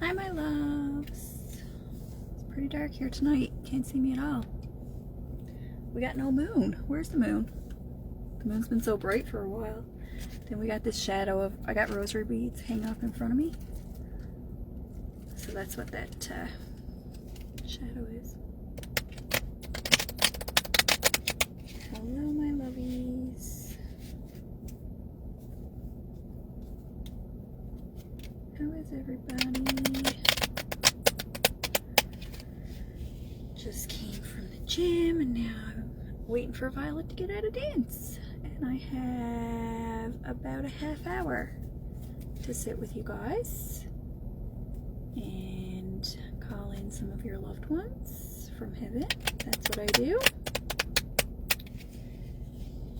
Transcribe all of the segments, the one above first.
Hi, my loves. It's pretty dark here tonight. Can't see me at all. We got no moon. Where's the moon? The moon's been so bright for a while. Then we got this shadow of, I got rosary beads hanging up in front of me. So that's what that shadow is. Hello, my lovies. How is everybody? Just came from the gym and now I'm waiting for Violet to get out of dance. And I have about a half hour to sit with you guys and call in some of your loved ones from heaven. That's what I do.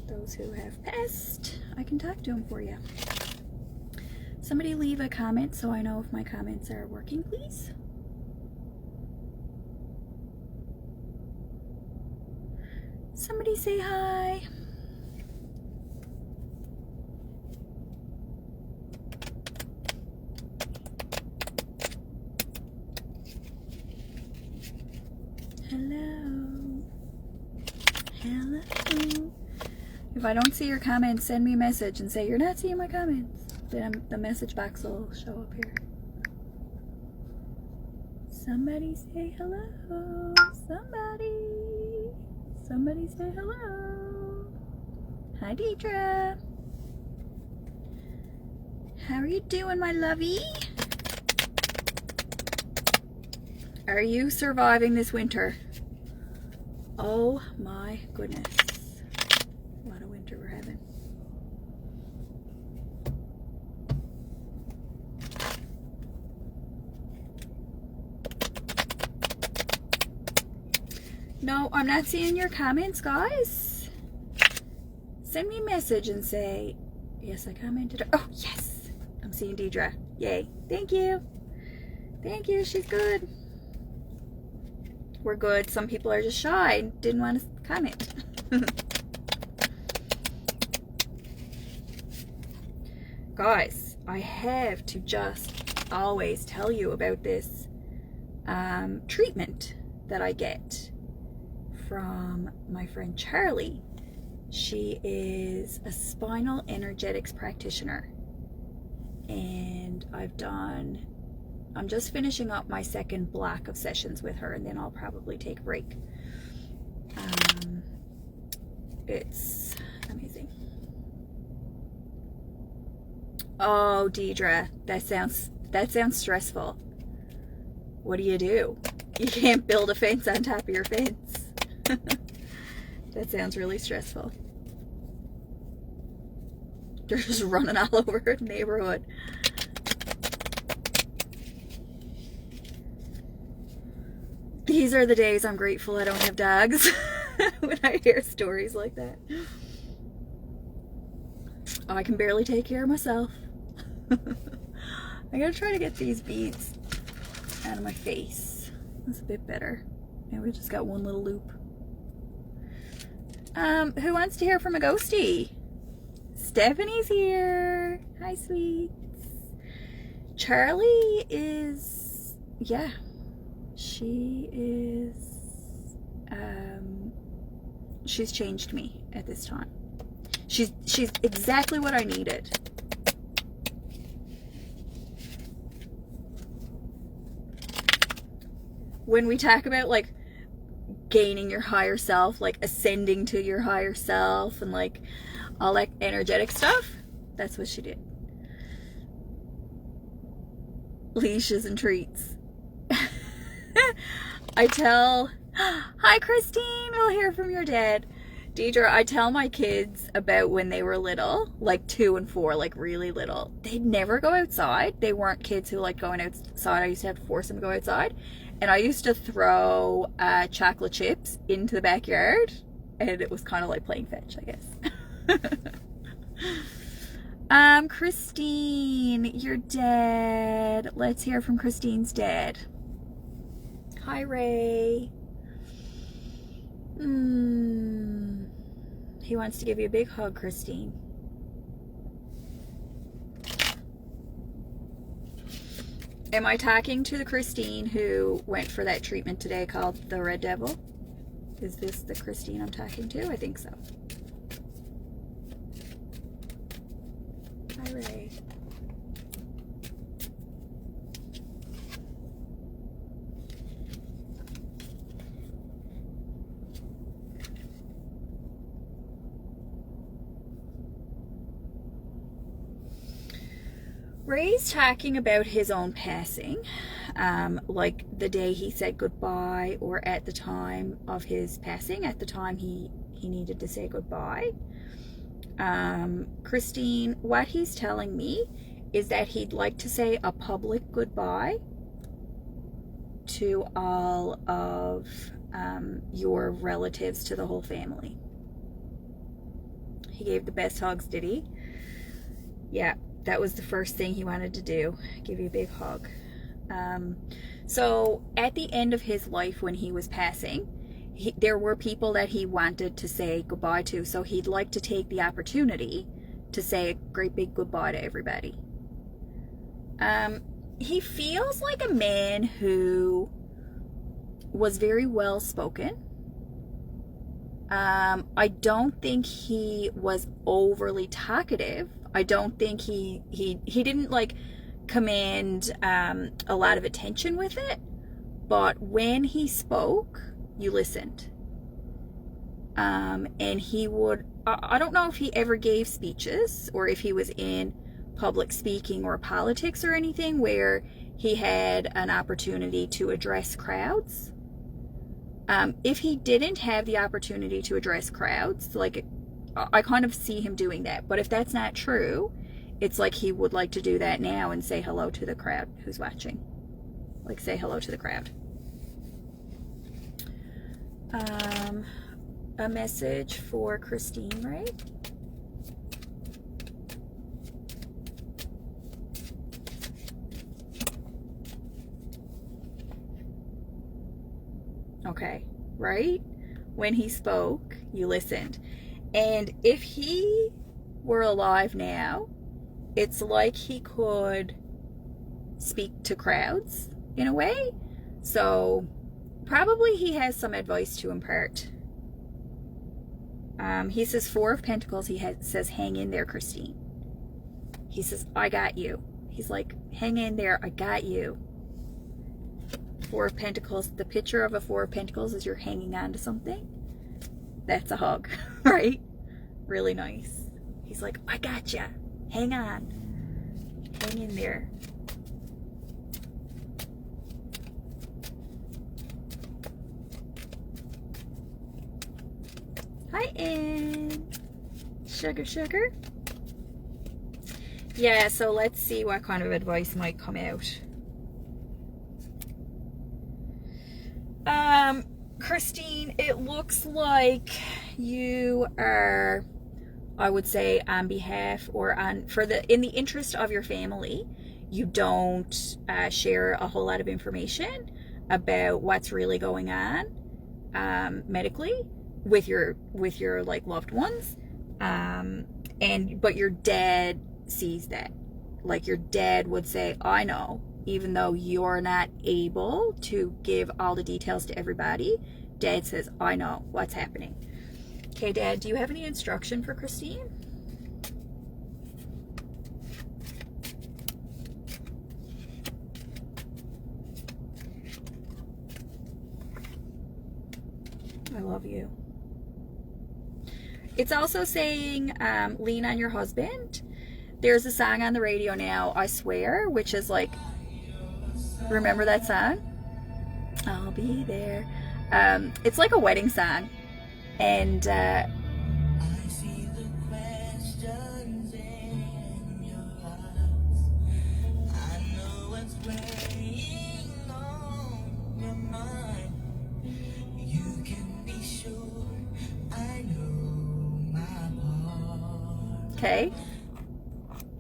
Those who have passed, I can talk to them for you. Somebody leave a comment so I know if my comments are working, please. Somebody say hi. Hello. Hello. If I don't see your comments, send me a message and say you're not seeing my comments. Then the message box will show up here. Somebody say hello. Somebody say hello. Hi, Deidre. How are you doing, my lovey? Are you surviving this winter? Oh my goodness. What a winter we're having. No, I'm not seeing your comments, guys. Send me a message and say, yes, I commented. Oh, yes. I'm seeing Deidre. Yay. Thank you. Thank you. She's good. We're good. Some people are just shy and didn't want to comment. Guys, I have to just always tell you about this treatment that I get from my friend Charlie. She is a spinal energetics practitioner, and I'm just finishing up my second block of sessions with her, and then I'll probably take a break. It's amazing. Oh, Deidre, that sounds stressful. What do? You can't build a fence on top of your fence. That sounds really stressful. They're just running all over the neighborhood. These are the days I'm grateful I don't have dogs. When I hear stories like that. I can barely take care of myself. I gotta try to get these beads out of my face. That's a bit better. And we just got one little loop. Who wants to hear from a ghostie? Stephanie's here. Hi, sweets. Charlie is, yeah, she is, she's changed me at this time. She's exactly what I needed. When we talk about like gaining your higher self, like ascending to your higher self and like all that energetic stuff, that's what she did. Leashes and treats. I tell, hi Christine, we'll hear from your dad. Deidre, I tell my kids about when they were little, like 2 and 4, like really little. They'd never go outside. They weren't kids who liked going outside. I used to have to force them to go outside. And I used to throw chocolate chips into the backyard. And it was kind of like playing fetch, I guess. Christine, your dad. Let's hear from Christine's dad. Hi, Ray. He wants to give you a big hug, Christine. Am I talking to the Christine who went for that treatment today called the Red Devil? Is this the Christine I'm talking to? I think so. Hi, Ray. Ray's talking about his own passing, like the day he said goodbye, or at the time of his passing, at the time he needed to say goodbye. Christine, what he's telling me is that he'd like to say a public goodbye to all of your relatives, to the whole family. He gave the best hugs, did he? Yeah. That was the first thing he wanted to do, give you a big hug. So at the end of his life, when he was passing, there were people that he wanted to say goodbye to. So he'd like to take the opportunity to say a great big goodbye to everybody. He feels like a man who was very well spoken. I don't think he was overly talkative. I don't think he didn't like command a lot of attention with it, but when he spoke, you listened. And he would, I don't know if he ever gave speeches or if he was in public speaking or politics or anything where he had an opportunity to address crowds. If he didn't have the opportunity to address crowds, like, I kind of see him doing that. But if that's not true, it's like he would like to do that now and say hello to the crowd who's watching. Like, say hello to the crowd. A message for Christine, right? Okay, right? When he spoke, you listened. And if he were alive now, it's like he could speak to crowds in a way. So probably he has some advice to impart. He says 4 of Pentacles. He says, hang in there, Christine. He says, I got you. He's like, hang in there, I got you. 4 of Pentacles. The picture of a 4 of Pentacles is you're hanging on to something. That's a hug, right? Really nice. He's like, I got ya. Hang on. Hang in there. Hi, Ann. Sugar, sugar. Yeah, so let's see what kind of advice might come out. Christine, it looks like you are, I would say, on behalf or in the interest of your family, you don't share a whole lot of information about what's really going on medically with your like loved ones, but your dad sees that. Like, your dad would say, I know, even though you're not able to give all the details to everybody. Dad says, I know what's happening. Okay, Dad, do you have any instruction for Christine? I love you. It's also saying, lean on your husband. There's a song on the radio now, I Swear, which is like, remember that song? I'll be there. It's like a wedding song. And I see the questions in your eyes. I know what's weighing on your mind. You can be sure I know my part. okay.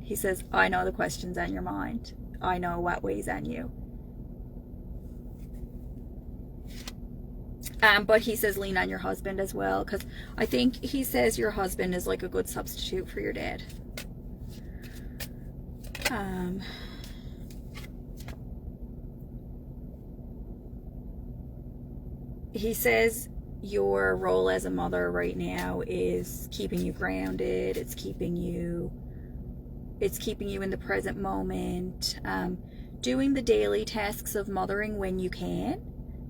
He says, I know the questions on your mind. I know what weighs on you. But he says lean on your husband as well, because I think he says your husband is like a good substitute for your dad. he says your role as a mother right now is keeping you grounded. It's keeping you in the present moment, doing the daily tasks of mothering when you can,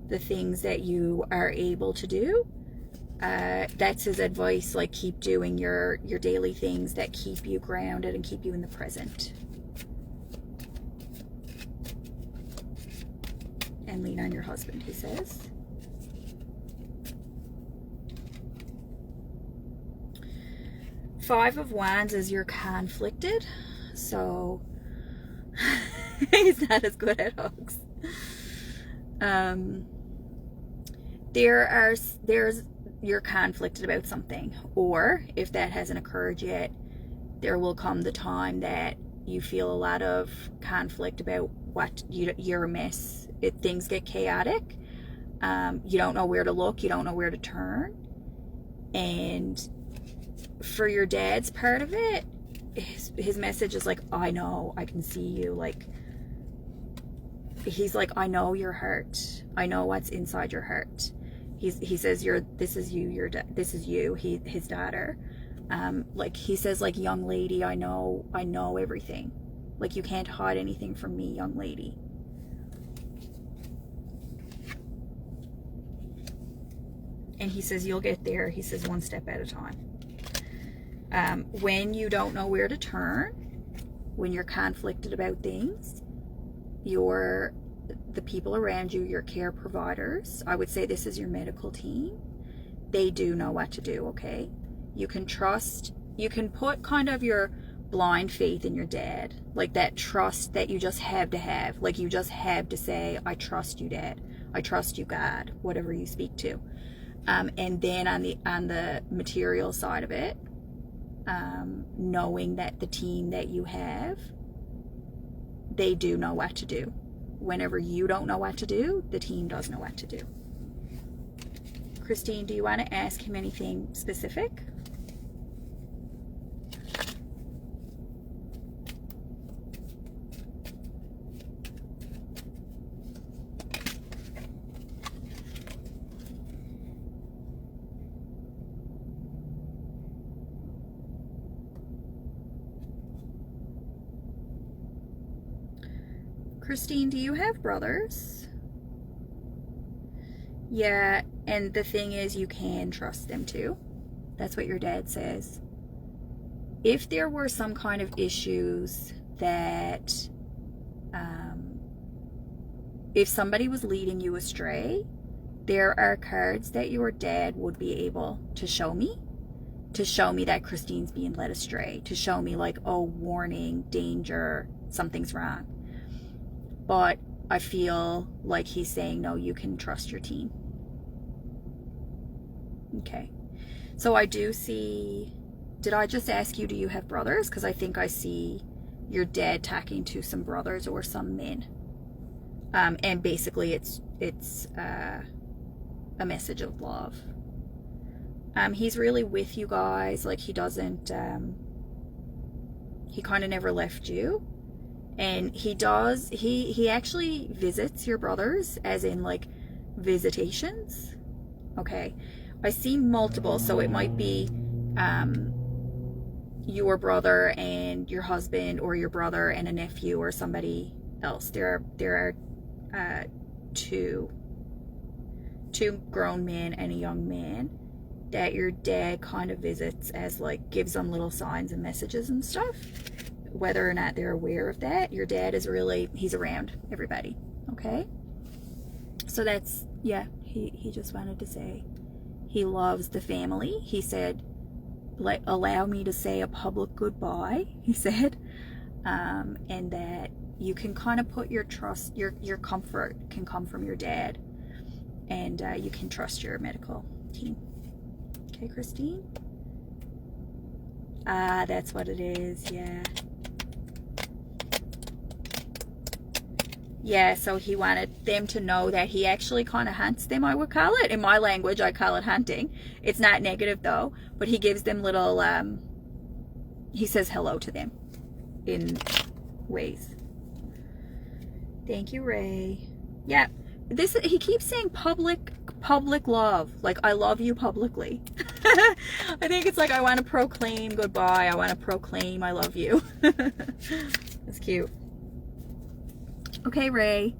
the things that you are able to do. That's his advice, like keep doing your daily things that keep you grounded and keep you in the present. And lean on your husband, he says. Five of Wands is you're conflicted, so he's not as good at hugs. There's you're conflicted about something, or if that hasn't occurred yet, there will come the time that you feel a lot of conflict about what you're a mess. Things get chaotic. You don't know where to look. You don't know where to turn. And for your dad's part of it, his message is like, I know, I can see you. Like, he's like, I know you're hurt. I know what's inside your heart. He says this is you, his daughter. Like he says, like, young lady, I know everything. Like, you can't hide anything from me, young lady. And he says you'll get there. He says one step at a time. When you don't know where to turn, when you're conflicted about things, the people around you, your care providers, I would say this is your medical team, they do know what to do, okay? You can trust, you can put kind of your blind faith in your dad, like that trust that you just have to have, like you just have to say, I trust you, Dad, I trust you, God, whatever you speak to. And then on the material side of it, knowing that the team that you have, they do know what to do. Whenever you don't know what to do, the team does know what to do. Christine, do you want to ask him anything specific? Christine, do you have brothers? Yeah, and the thing is, you can trust them too. That's what your dad says. If there were some kind of issues that, if somebody was leading you astray, there are cards that your dad would be able to show me that Christine's being led astray, to show me like, oh, warning, danger, something's wrong. But I feel like he's saying, no, you can trust your team. Okay. So I do see, did I just ask you, do you have brothers? Because I think I see your dad talking to some brothers or some men. And basically it's a message of love. He's really with you guys. Like, he doesn't, he kind of never left you. And he actually visits your brothers, as in like visitations. Okay. I see multiple, so it might be your brother and your husband, or your brother and a nephew, or somebody else. There are two grown men and a young man that your dad kind of visits, as like gives them little signs and messages and stuff. Whether or not they're aware of that, your dad is really, he's around everybody. Okay. So that's, yeah, he just wanted to say he loves the family. He said, allow me to say a public goodbye, he said, and that you can kind of put your trust, your comfort can come from your dad, and you can trust your medical team. Okay, Christine? That's what it is. Yeah. Yeah, so he wanted them to know that he actually kind of hunts them, I would call it. In my language, I call it hunting. It's not negative, though. But he gives them little, he says hello to them in ways. Thank you, Ray. Yeah, he keeps saying public public love. Like, I love you publicly. I think it's like, I want to proclaim goodbye. I want to proclaim I love you. That's cute. Okay, Ray.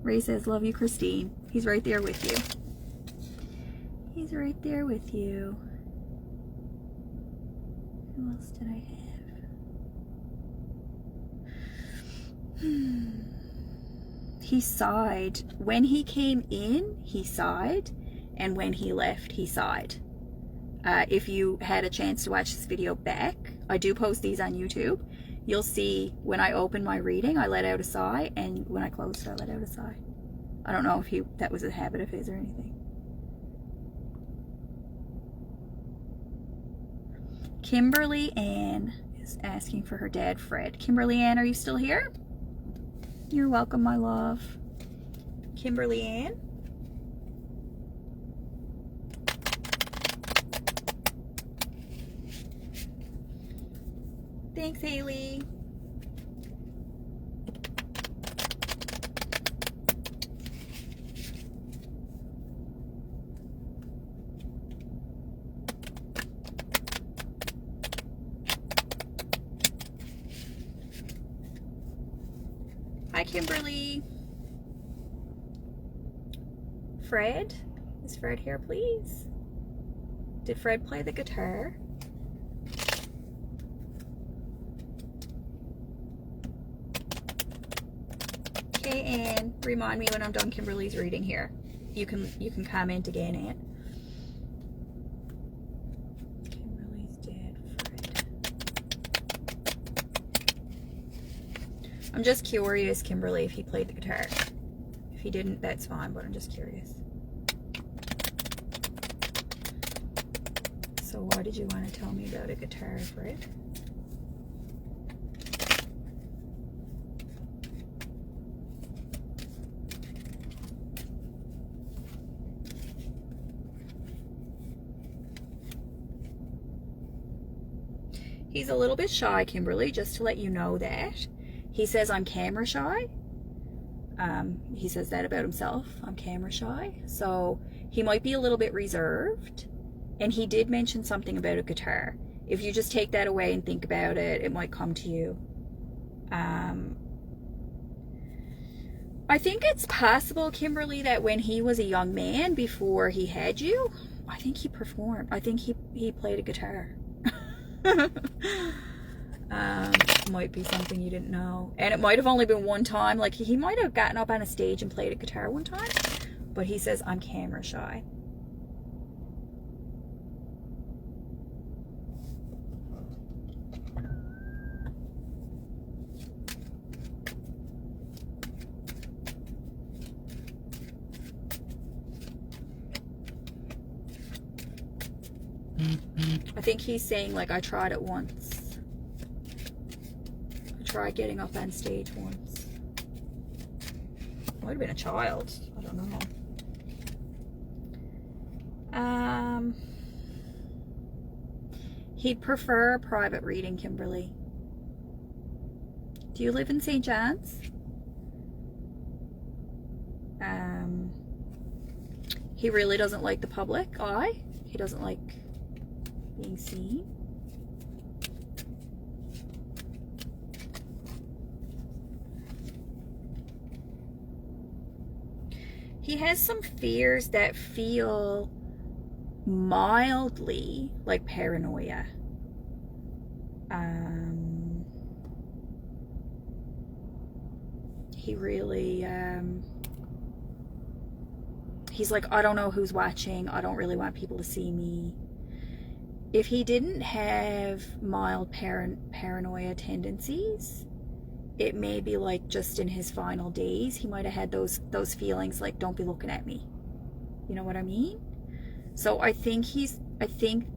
Ray says, love you, Christine. He's right there with you. He's right there with you. Who else did I have? He sighed. When he came in, he sighed. And when he left, he sighed. If you had a chance to watch this video back, I do post these on YouTube. You'll see when I opened my reading, I let out a sigh. And when I closed it, I let out a sigh. I don't know if that was a habit of his or anything. Kimberly Ann is asking for her dad, Fred. Kimberly Ann, are you still here? You're welcome, my love. Kimberly Ann. Thanks, Haley. Hi, Kimberly. Fred? Is Fred here, please? Did Fred play the guitar? Okay, and remind me when I'm done Kimberly's reading here. You can comment again, Aunt. Kimberly's dad, Fred. I'm just curious, Kimberly, if he played the guitar. If he didn't, that's fine, but I'm just curious. So why did you want to tell me about a guitar, Fred? He's a little bit shy, Kimberly, just to let you know that. He says I'm camera shy. He says that about himself. I'm camera shy. So he might be a little bit reserved. And he did mention something about a guitar. If you just take that away and think about it, it might come to you. I think it's possible, Kimberly, that when he was a young man, before he had you, I think he performed. I think he played a guitar. Might be something you didn't know. And it might have only been one time. Like, he might have gotten up on a stage and played a guitar one time. But he says, I'm camera shy. I think he's saying, like, I tried it once. I tried getting up on stage once. Might have been a child. I don't know. He'd prefer a private reading, Kimberly. Do you live in St. John's? He really doesn't like the public eye. He doesn't like being seen. He has some fears that feel mildly like paranoia. He really, he's like, I don't know who's watching. I don't really want people to see me. If he didn't have mild paranoia tendencies, it may be like just in his final days, he might have had those feelings like, don't be looking at me. You know what I mean? So I think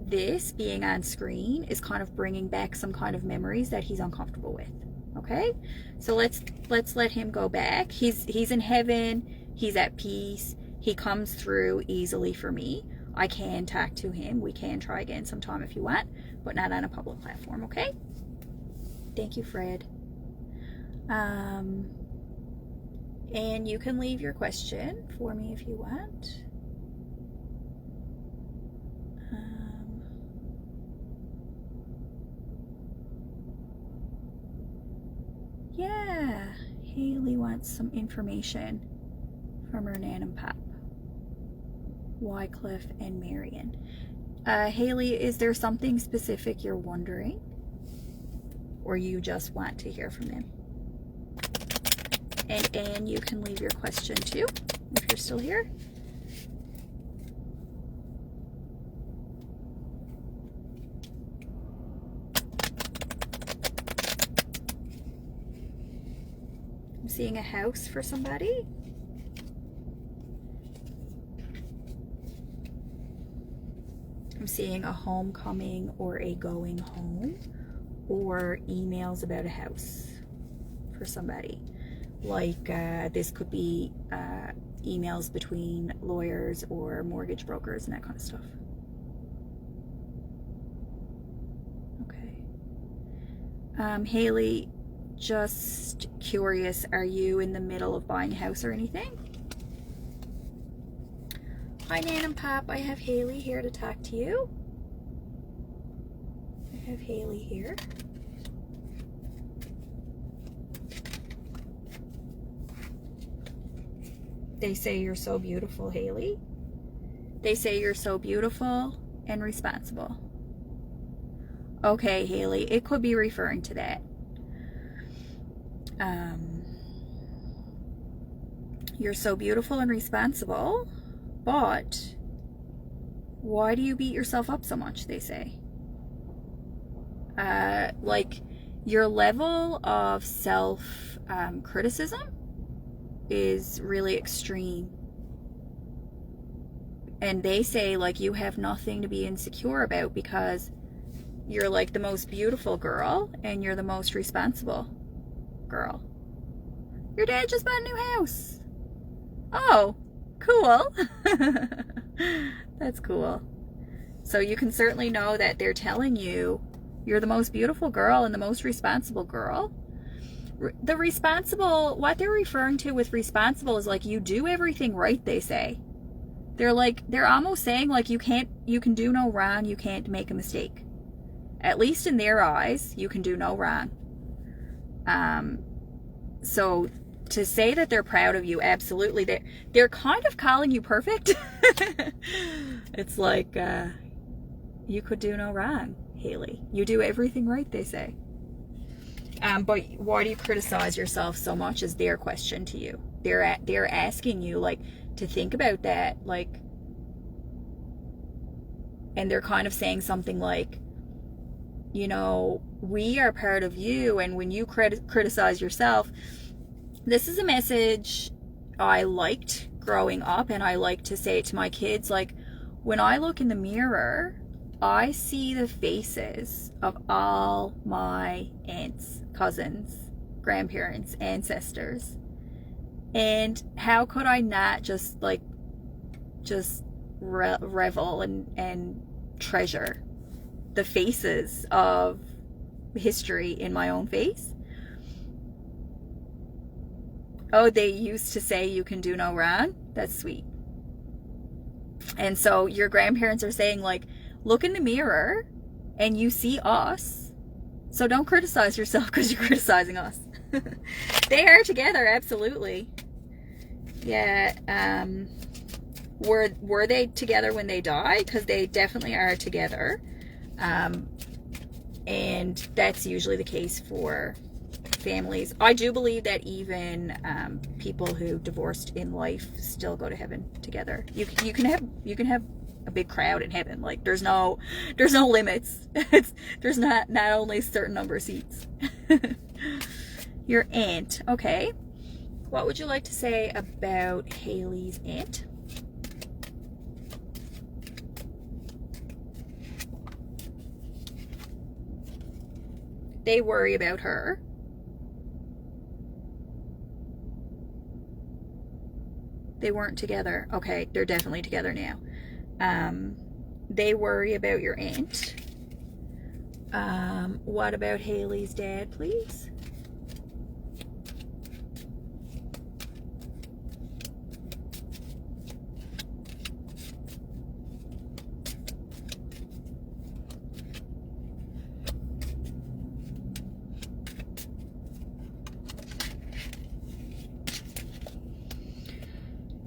this being on screen is kind of bringing back some kind of memories that he's uncomfortable with. Okay? So let's let him go back. He's in heaven. He's at peace. He comes through easily for me. I can talk to him. We can try again sometime if you want, but not on a public platform, okay? Thank you, Fred. And you can leave your question for me if you want. Yeah, Haley wants some information from her nan and pop, Wycliffe and Marion. Haley, is there something specific you're wondering? Or you just want to hear from them? And Anne, you can leave your question too, if you're still here. I'm seeing a house for somebody. I'm seeing a homecoming or a going home, or emails about a house for somebody. Like this could be emails between lawyers or mortgage brokers and that kind of stuff. Okay. Haley, just curious, are you in the middle of buying a house or anything? Hi, Nan and Pop. I have Haley here to talk to you. I have Haley here. They say you're so beautiful, Haley. They say you're so beautiful and responsible. Okay, Haley, it could be referring to that. You're so beautiful and responsible, but why do you beat yourself up so much, they say? Like, your level of self-criticism is really extreme. And they say, like, you have nothing to be insecure about because you're, like, the most beautiful girl and you're the most responsible girl. Your dad just bought a new house. Oh, cool. That's cool. So you can certainly know that they're telling you you're the most beautiful girl and the most responsible girl. The responsible, what they're referring to with responsible is like you do everything right, they say. They're almost saying like you can do no wrong, you can't make a mistake. At least in their eyes, you can do no wrong. So to say that they're proud of you, absolutely. They're kind of calling you perfect. It's like, you could do no wrong, Haley. You do everything right, they say. But why do you criticize yourself so much is their question to you. They're asking you, like, to think about that, like, and they're kind of saying something like, you know, we are part of you, and when you criticize yourself, this is a message I liked growing up, and I like to say it to my kids, like, when I look in the mirror, I see the faces of all my aunts, cousins, grandparents, ancestors, and how could I not just revel and treasure the faces of history in my own face? Oh, they used to say you can do no wrong? That's sweet. And so your grandparents are saying, like, look in the mirror and you see us. So don't criticize yourself because you're criticizing us. They are together, absolutely. Yeah. Were they together when they died? Because they definitely are together. And that's usually the case for families. I do believe that even people who divorced in life still go to heaven together. You can have a big crowd in heaven. Like, there's no limits. There's not only a certain number of seats. Your aunt, okay. What would you like to say about Haley's aunt? They worry about her. They weren't together. Okay, they're definitely together now. They worry about your aunt. What about Haley's dad, please?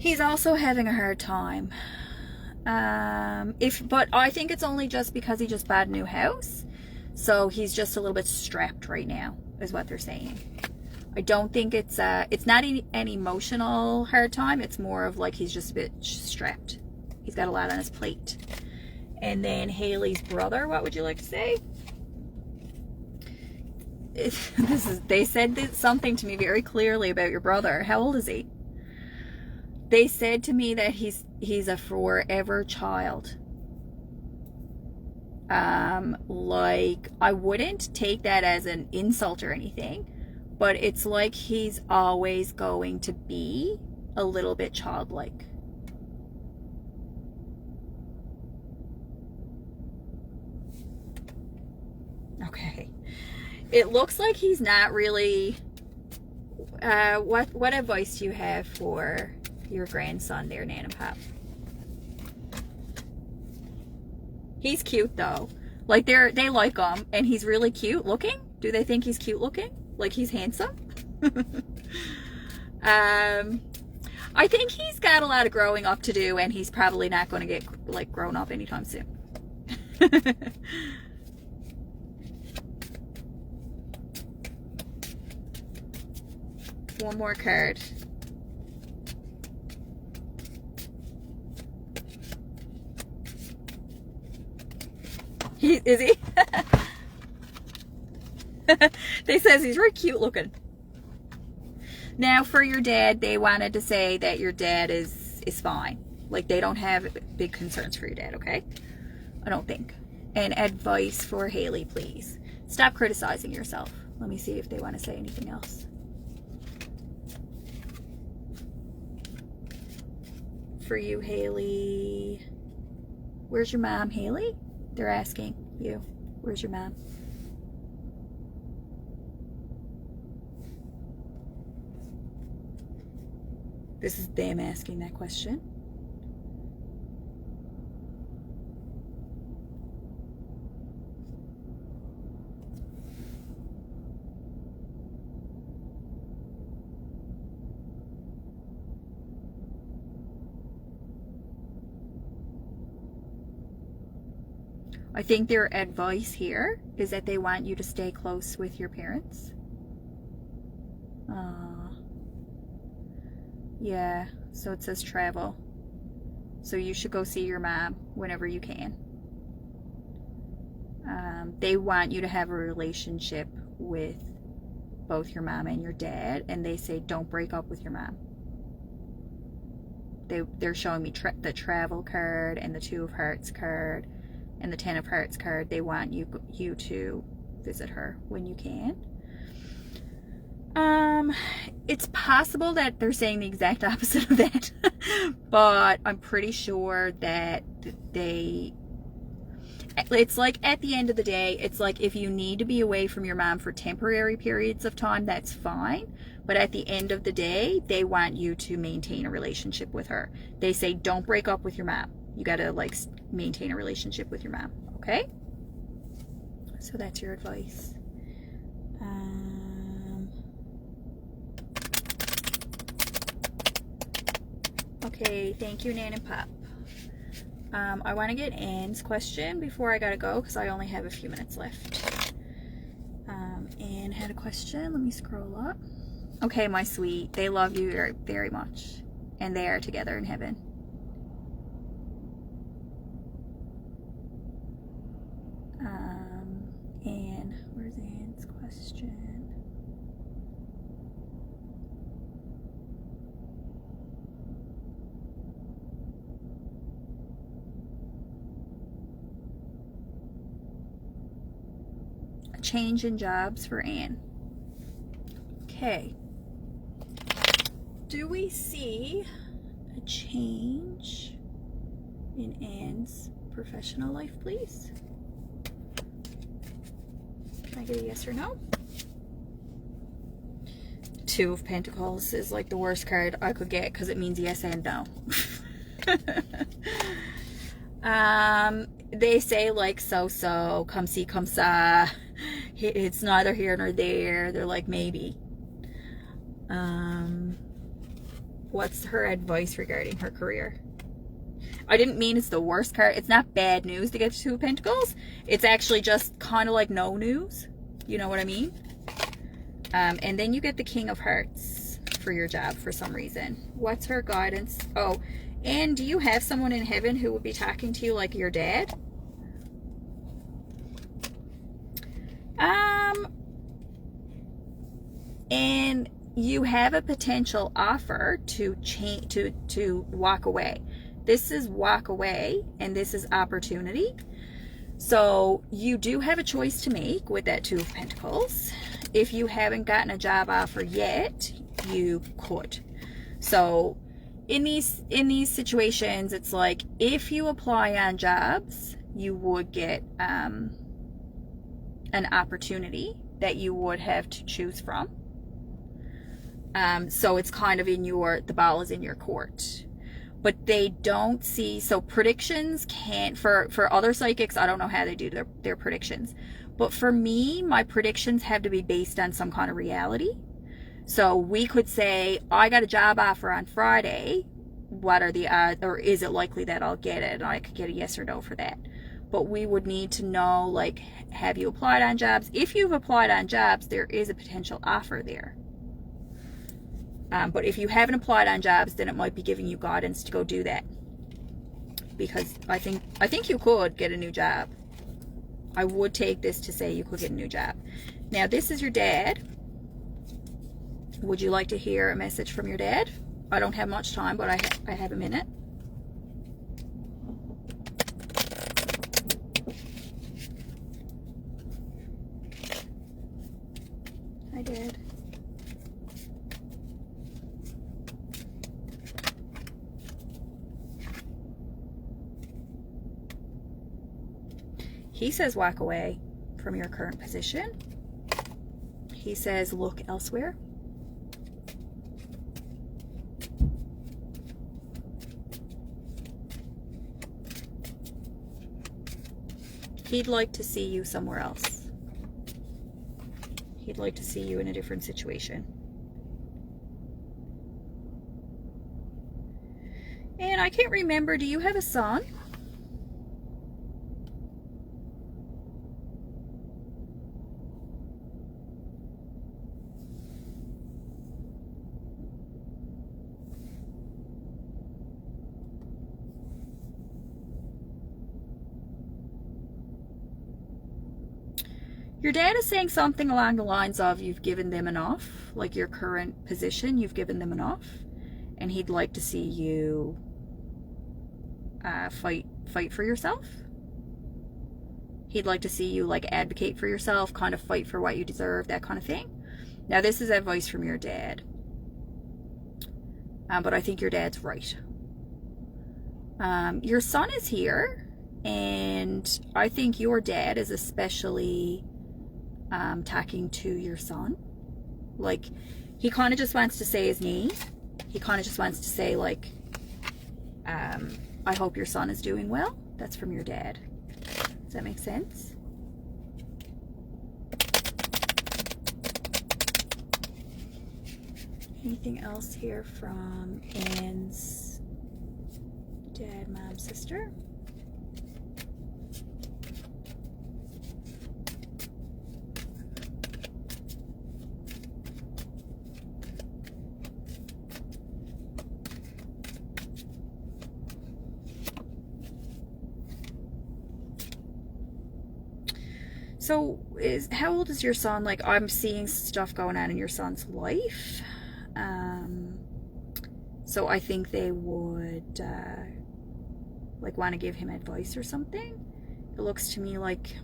He's also having a hard time. But I think it's only just because he just bought a new house. So he's just a little bit strapped right now, is what they're saying. I don't think it's not an emotional hard time. It's more of like he's just a bit strapped. He's got a lot on his plate. And then Haley's brother, what would you like to say? They said something to me very clearly about your brother. How old is he? They said to me that he's a forever child. Like, I wouldn't take that as an insult or anything, but it's like he's always going to be a little bit childlike. Okay. It looks like he's not really... what advice do you have for your grandson there, Nan and Pop? He's cute, though. Like, they like him, and he's really cute looking. Do they think he's cute looking? Like, he's handsome? I think he's got a lot of growing up to do, and he's probably not going to get, like, grown up anytime soon. One more card. Is he? They says he's very cute looking. Now, for your dad, they wanted to say that your dad is fine. Like, they don't have big concerns for your dad, okay? I don't think. And advice for Haley, please. Stop criticizing yourself. Let me see if they want to say anything else. For you, Haley. Where's your mom, Haley? They're asking you. Where's your mom? This is them asking that question. I think their advice here is that they want you to stay close with your parents. Yeah, so it says travel. So you should go see your mom whenever you can. They want you to have a relationship with both your mom and your dad, and they say don't break up with your mom. They're showing me the travel card and the 2 of Hearts card and the 10 of Hearts card. They want you to visit her when you can. It's possible that they're saying the exact opposite of that, but I'm pretty sure that it's like at the end of the day, it's like if you need to be away from your mom for temporary periods of time, that's fine. But at the end of the day, they want you to maintain a relationship with her. They say don't break up with your mom. You got to like maintain a relationship with your mom. Okay? So that's your advice. Okay, thank you, Nan and Pop. I want to get Anne's question before I gotta go because I only have a few minutes left. Anne had a question. Let me scroll up. Okay, my sweet. They love you very, very much. And they are together in heaven. Anne, where's Anne's question? A change in jobs for Anne. Okay. Do we see a change in Anne's professional life, please? Can I get a yes or no? 2 of Pentacles is like the worst card I could get because it means yes and no. They say like so, come see, come sa. It's neither here nor there. They're like maybe. What's her advice regarding her career? I didn't mean it's the worst card. It's not bad news to get the Two of Pentacles. It's actually just kind of like no news. You know what I mean? And then you get the King of Hearts for your job for some reason. What's her guidance? Oh, and do you have someone in heaven who would be talking to you like your dad? And you have a potential offer to change, to walk away. This is walk away, and this is opportunity. So you do have a choice to make with that Two of Pentacles. If you haven't gotten a job offer yet, you could. So in these situations, it's like if you apply on jobs, you would get an opportunity that you would have to choose from. So it's kind of in the ball is in your court. But they don't see, so predictions can't, for other psychics, I don't know how they do their predictions. But for me, my predictions have to be based on some kind of reality. So we could say, I got a job offer on Friday. What are the odds, or is it likely that I'll get it? And I could get a yes or no for that. But we would need to know, like, have you applied on jobs? If you've applied on jobs, there is a potential offer there. But if you haven't applied on jobs, then it might be giving you guidance to go do that. Because I think you could get a new job. I would take this to say you could get a new job. Now, this is your dad. Would you like to hear a message from your dad? I don't have much time, but I have a minute. Hi, Dad. He says walk away from your current position. He says look elsewhere. He'd like to see you somewhere else. He'd like to see you in a different situation. And I can't remember, do you have a son? Your dad is saying something along the lines of you've given them enough, like your current position, you've given them enough, and he'd like to see you fight for yourself. He'd like to see you like advocate for yourself, kind of fight for what you deserve, that kind of thing. Now, this is advice from your dad, but I think your dad's right. Your son is here, and I think your dad is especially talking to your son. Like, he kind of just wants to say his name. He kind of just wants to say, like, I hope your son is doing well. That's from your dad. Does that make sense? Anything else here from Anne's dad, mom, sister? So how old is your son? Like, I'm seeing stuff going on in your son's life. So I think they would like want to give him advice or something. It looks to me like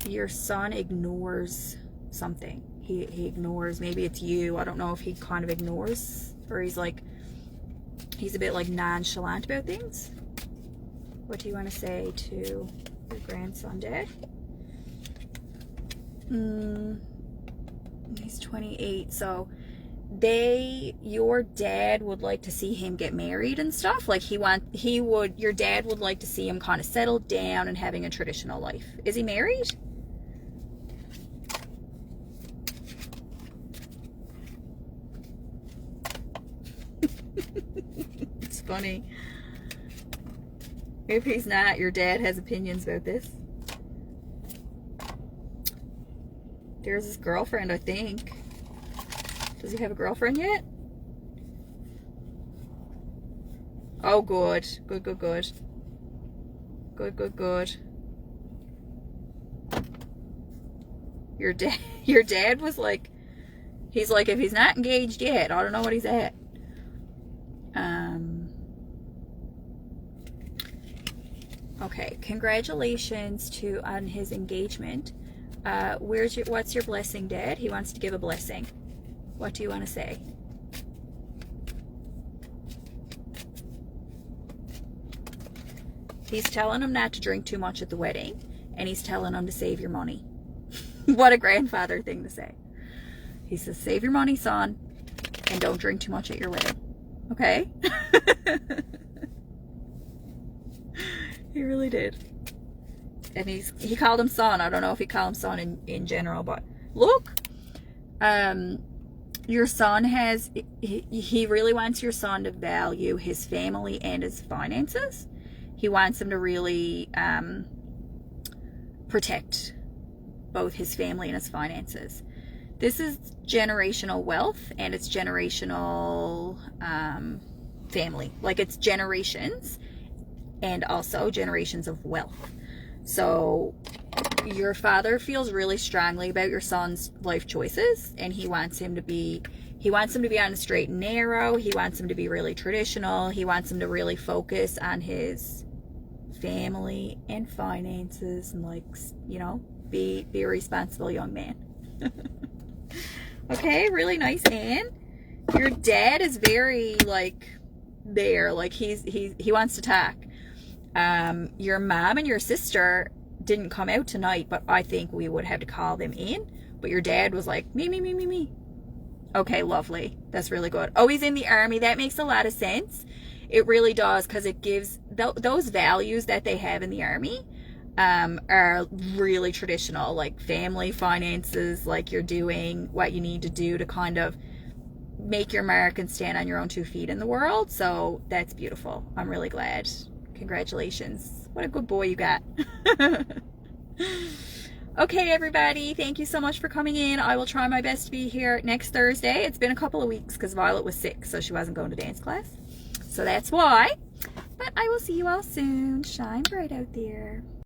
your son ignores something. He ignores, maybe it's you. I don't know if he kind of ignores, or he's a bit like nonchalant about things. What do you want to say to your grandson, Dad? He's 28, so your dad would like to see him get married and stuff. Like, your dad would like to see him kind of settled down and having a traditional life. Is he married? It's funny. If he's not, your dad has opinions about this. There's his girlfriend, I think. Does he have a girlfriend yet? Oh, good. Good, good, good. Good, good, good. Your dad was like, he's like, if he's not engaged yet, I don't know what he's at. Okay, congratulations on his engagement. What's your blessing, Dad? He wants to give a blessing. What do you want to say? He's telling him not to drink too much at the wedding, and he's telling him to save your money. What a grandfather thing to say. He says, save your money, son, and don't drink too much at your wedding. Okay? He really did. And he called him son. I don't know if he called him son in general, but look, your son he really wants your son to value his family and his finances. He wants him to really protect both his family and his finances. This is generational wealth, and it's generational family. Like, it's generations and also generations of wealth. So your father feels really strongly about your son's life choices, and he wants him to be on the straight and narrow. He wants him to be really traditional. He wants him to really focus on his family and finances, and, like, you know, be a responsible young man. Okay, really nice, Anne. Your dad is very, like, there. Like, he wants to talk. Your mom and your sister didn't come out tonight, but I think we would have to call them in. But your dad was like, me. Okay, lovely. That's really good. Oh, he's in the army. That makes a lot of sense. It really does, because it gives those values that they have in the army are really traditional, like family, finances, like you're doing what you need to do to kind of make your mark and stand on your own 2 feet in the world. So that's beautiful. I'm really glad. Congratulations. What a good boy you got. Okay, everybody, thank you so much for coming in. I will try my best to be here next Thursday. It's been a couple of weeks because Violet was sick, so she wasn't going to dance class. So that's why. But I will see you all soon. Shine bright out there.